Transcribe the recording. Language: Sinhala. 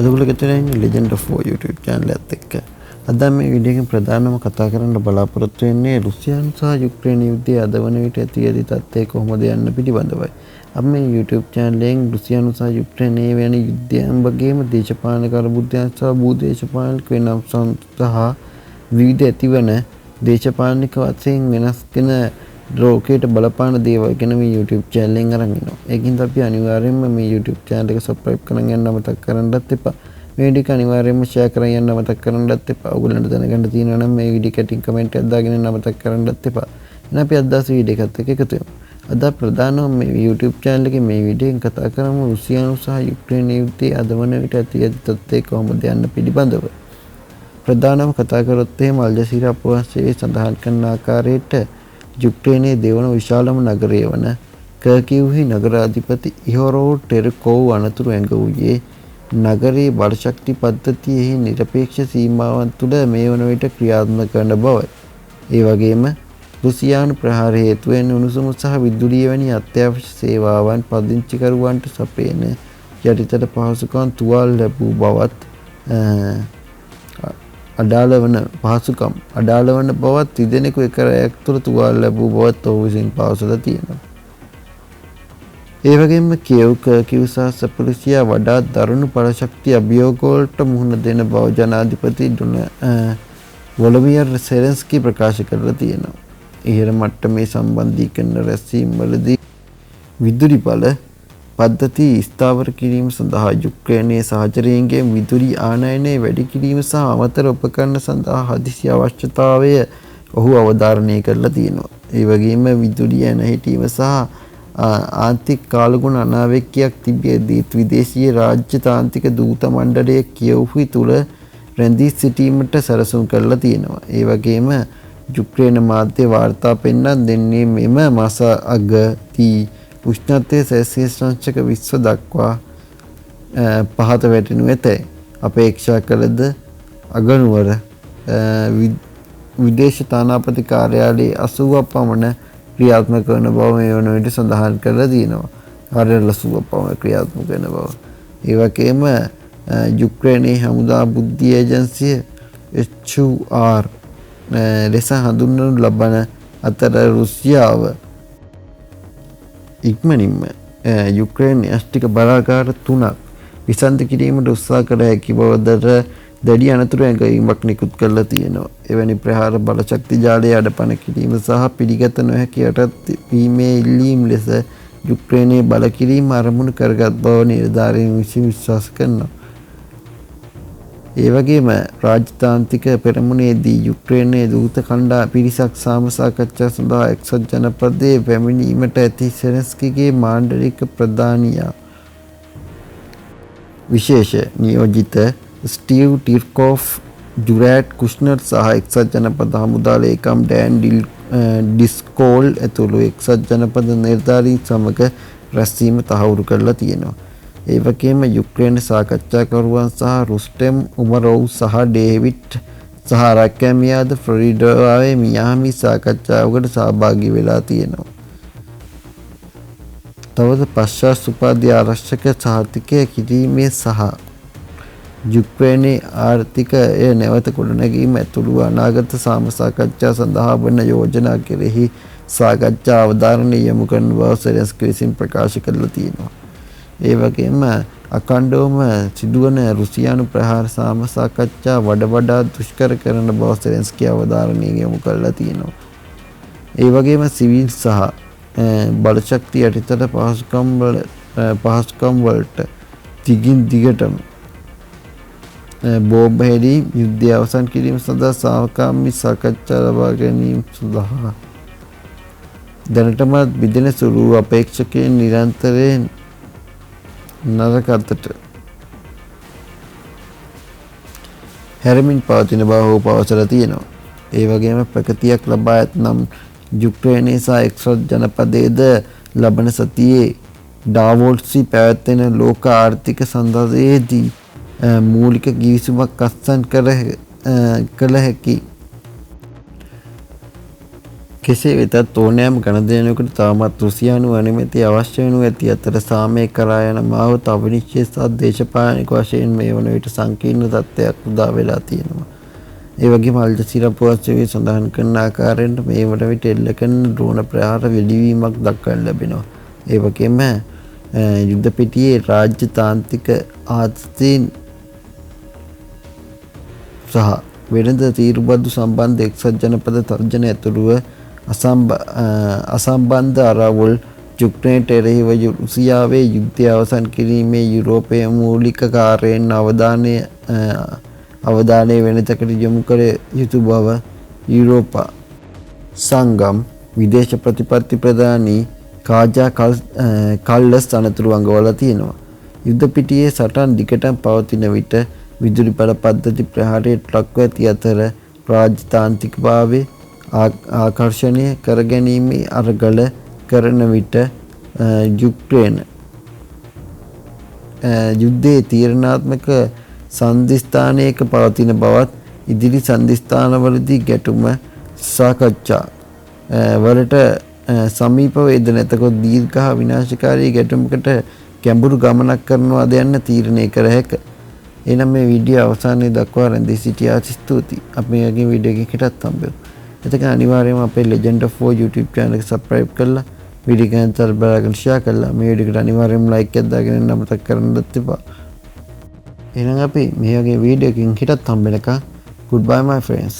අදගොල්ලෝ ගෙදර ඉන්නේ Legend of War YouTube channel එකත් එක්ක. අද මේ වීඩියෝ එකෙන් ප්‍රධානම කතා කරන්න බලාපොරොත්තු වෙන්නේ රුසියානු සහ යුක්‍රේන යුද්ධයේ අද වන විට ඇති ඇති තත්ත්වය කොහොමද යන්න පිළිබඳවයි. අපි මේ YouTube channel එකෙන් රුසියානු සහ යුක්‍රේනයේ වෙන යුද්ධයන් වගේම දේශපාලන කරබුද්දයන් සහ භූදේශපාලනික වෙනස් සහ විවිධ ඇතිවන දේශපාලනික වශයෙන් වෙනස් වෙන රෝකේට බලපාන දේවල් ගැන මේ YouTube channel එකෙන් අරන් ඉනවා. ඒකින්ද අපි අනිවාර්යයෙන්ම මේ YouTube channel එක subscribe කරන් යන්න අමතක කරන්නත් එපා. මේ වීඩියෝ එක අනිවාර්යයෙන්ම share කරන් යන්න අමතක කරන්නත් එපා. ඔයගොල්ලන්ට දැනගන්න තියෙනවා නම් මේ වීඩියෝ එකට comment එකක් දාගෙන යන්න අමතක කරන්නත් එපා. එහෙනම් අපි අද දවසේ වීඩියෝ එකත් එක්ක එකතු වෙමු. අද ප්‍රධානම මේ YouTube channel එකේ මේ වීඩියෝ එකෙන් කතා කරමු රුසියානු සහ යුක්‍රේන යුද්ධයේ අද වන විට ඇති ඇති තත්ත්වය කොහොමද යන්න පිළිබඳව. ප්‍රධානම කතා කරොත් එහෙම අල් ජසීරා අපවංශයේ සඳහන් කරන ආකාරයට යුක්‍රේනයේ දෙවන විශාලම නගරය වන කර්කිව්හි නගරාධිපති ඉහොරෝ ටෙරකෝව් අනතුරු ඇඟ වූයේ නගරයේ බලශක්ති පද්ධතියෙහි නිරපේක්ෂ සීමාවන් තුළ මේ වන විට ක්‍රියාත්මක කරන බවයි. ඒ වගේම රුසියානු ප්‍රහාර හේතුවෙන් උණුසුම සහ විදුලිය වැනි අත්‍යවශ්‍ය සේවාවන් පදිංචිකරුවන්ට සපයන යටිතල පහසුකම් තුවාල ලැබූ බවත් අඩාල වන බවත් තිදෙනෙකු එක රැයක් තුළ තුවාල ලැබූ බවත් ඔහු විසින් පවසලා තියෙනවා. ඒ වගේම කියව් කර්කිව් සහ සපොරිසියා වඩාත් දරුණු බලශක්ති අභියෝගවලට මුහුණ දෙන බව ජනාධිපති වොලොදිමිර් සෙලෙන්ස්කී ප්‍රකාශ කරලා තියෙනවා. ඉහළ මට්ටමේ සම්බන්ධීකරණ රැස්වීම්වලදී විදුලි බල පද්ධති ස්ථාවර කිරීම සඳහා යුක්‍රේනයේ සහචරයන්ගේ විදුලි ආනයනය වැඩි කිරීම සහ අමතර උපකරණ සඳහා හදිසි අවශ්‍යතාවය ඔහු අවධාරණය කරලා තියෙනවා. ඒ වගේම විදුලිය නැහිටීම සහ ආන්තික කාලගුණ අනාවැකියක් තිබියදී විදේශීය රාජ්‍ය තාන්ත්‍රික දූත මණ්ඩලය කියව්හි තුල රැඳී සිටීමට සැලසුම් කරලා තියෙනවා. ඒ වගේම යුක්‍රේන මාධ්‍ය වාර්තා පෙන්වා දෙන්නේ මෙම මාස අගදී උෂ්ණත්වය සෙල්සියස් අංශක 20 දක්වා පහත වැටෙනු ඇතැයි අපේක්ෂා කළද අගනුවර විදේශ තානාපති කාර්යාලයේ 80ක් පමණ ක්‍රියාත්මක කරන බව මේ වන විට සඳහන් කරලා තියෙනවා. කාර්යාල 80ක් පමණ ක්‍රියාත්මක කරන බව. ඒ වගේම යුක්‍රේනයේ හමුදා බුද්ධි ඒජන්සිය HUR ලෙස හඳුන්වනු ලබන අතර රුසියාව ඉක්මනින්ම යුක්‍රේන න්‍යෂ්ටික බලාගාර 3ක් විසන්ධ කිරීමට උත්සාහ කළ හැකි බවද දැඩි අනතුරු ඇඟවීමක් නිකුත් කරලා තියෙනවා. එවැනි ප්‍රහාර බලශක්ති ජාලය අඩපණ කිරීම සහ පිළිගත නොහැකි යටත් වීමේ ඉල්ලීම් ලෙස යුක්‍රේනයේ බල කිරීම අරමුණු කරගත් බව නිලධාරීන් විසින් විශ්වාස කරනවා. ඒ වගේම රාජ්‍යතාන්ත්‍රික පෙරමුණේදී යුක්‍රේනයේ දූත පිරිසක් සාම සාකච්ඡා සඳහා එක්සත් ජනපදයේ පැමිණීමට ඇති සෙලෙන්ස්කීගේ මාණ්ඩලික ප්‍රධානියා විශේෂ නියෝජිත ස්ටීව් ටිර්කෝෆ් ජුරෑට් කුෂ්නර් සහ එක්සත් ජනපද හමුදා ලේකම් ඩෑන් ඩිස්කෝල් ඇතුළු එක්සත් ජනපද නිලධාරීන් සමග රැස්වීම තහවුරු කරලා තියෙනවා. ඒ වගේම යුක්‍රේන සාකච්ඡාකරුවන් සහ රුස්ටෙම් උමරොව් සහ ඩේවිඩ් සහ රැකැමියාද ෆ්ලොරිඩාවේ මියාමි සාකච්ඡාවකට සහභාගී වෙලා තියෙනවා. තවද පශ්චාත් උපාධි ආරක්ෂක සහතිකය කිරීමේ සහ යුක්‍රේනයේ ආර්ථිකය නැවත ගොඩනැගීම ඇතුළු අනාගත සාම සාකච්ඡා සඳහා වන යෝජනා කෙරෙහි සාකච්ඡා අවධානය යොමු කරන බව සෙලෙන්ස්කී විසින් ප්‍රකාශ කරලා තියෙනවා. ඒ වගේම අඛණ්ඩවම සිදුවන රුසියානු ප්‍රහාර සාම සාකච්ඡා වඩා දුෂ්කර කරන බව සෙලෙන්ස්කී අවධාරණය යොමු කරලා තියෙනවා. ඒ වගේම සිවිල් සහ බලශක්ති යටිතල පහසුකම් වලට දිගින් දිගටම බෝම්බ හෙළීම් යුද්ධය අවසන් කිරීම සඳහා සාමකාමී සාකච්ඡා ලබා ගැනීම සඳහා දැනටමත් බිඳෙන සුළු අපේක්ෂකයන් නිරන්තරයෙන් නරක අතට හැරමින් පවතින බව ඔහු පවසලා තියෙනවා. ඒ වගේම ප්‍රගතියක් ලබා ඇතනම් යුක්‍රේනයේ සහ එක්සත් ජනපදයේද ලබන සතියේ ඩාවෝස්වි පැවැත්වෙන ලෝක ආර්ථික සංවාදයේදී මූලික ගිවිසුමක් අත්සන් කළ හැකි කෙසේ වෙතත් ඕනෑම ගණදෙනුවකට තවමත් රුසියානු අනුමැතිය අවශ්‍ය වනු ඇති අතර සාමය කරා යන මාවත අවිනිශ්චිත සහ දේශපාලනික වශයෙන් මේ වන විට සංකීර්ණ තත්ත්වයක් උදා වෙලා තියෙනවා. ඒ වගේම අල් ජසීරා පුවත්පතේ සඳහන් කරන ආකාරයෙන් මේ වන විට එල්ල කරන ඩ්‍රෝන ප්‍රහාර වෙලිවීමක් දක්වන්න ලැබෙනවා. ඒ වගේම යුද්ධ පිටියේ රාජ්‍යතාන්ත්‍රික ආතතීන් සහ වෙළඳ තීරුබද්දු සම්බන්ධ එක්සත් ජනපද තර්ජන ඇතුළුව අසම්බන්ධ අරවුල් යුක්රේනයට එරෙහිව රුසියාවේ යුද්ධය අවසන් කිරීමේ යුරෝපයේ මූලික කාර්යයන් අවධානය වෙනතකට යොමු කළ යුතු බව යුරෝපා සංගම් විදේශ ප්‍රතිපත්ති ප්‍රධානී කාජා කල්ලස් අනතුරු අඟවලා තියෙනවා. යුද්ධ පිටියේ සටන් දිගටම පවතින විට විදුලි බල පද්ධති ප්‍රහාරයට ලක්ව ඇති අතර රාජ්‍යතාන්ත්‍රිකභාවය ආකර්ෂණය කරගැනීමේ අරගල කරන විට යුක්රේන යුද්ධයේ තීරණාත්මක සන්ධිස්ථානයක පවතින බවත් ඉදිරි සන්ධිස්ථානවලදී ගැටුම සාකච්ඡා වලට සමීප වේද නැතකොත් දීර්ඝ හා විනාශකාරී ගැටුමකට ගැඹුරු ගමනක් කරනවාද යන්න තීරණය කර හැක. එනම් මේ වීඩියෝ අවසානයේ දක්වා රැඳී සිටියාට ස්තුතියි. අපි මේ වගේ වීඩියෝ එකකටත් හම්බෙමු. එතකන් අනිවාර්යයෙන්ම අපේ Legend of War YouTube channel එක subscribe කරලා වීඩියෝ එක අතර බලගෙන share කරලා මේ වීඩියෝ එකට අනිවාර්යයෙන්ම like එකක් දාගෙන ඉන්න අමතක කරන්නත් එපා. එහෙනම් අපි මේ වගේ වීඩියෝ එකකින් හිටත් හම්බෙනකම් goodbye my friends.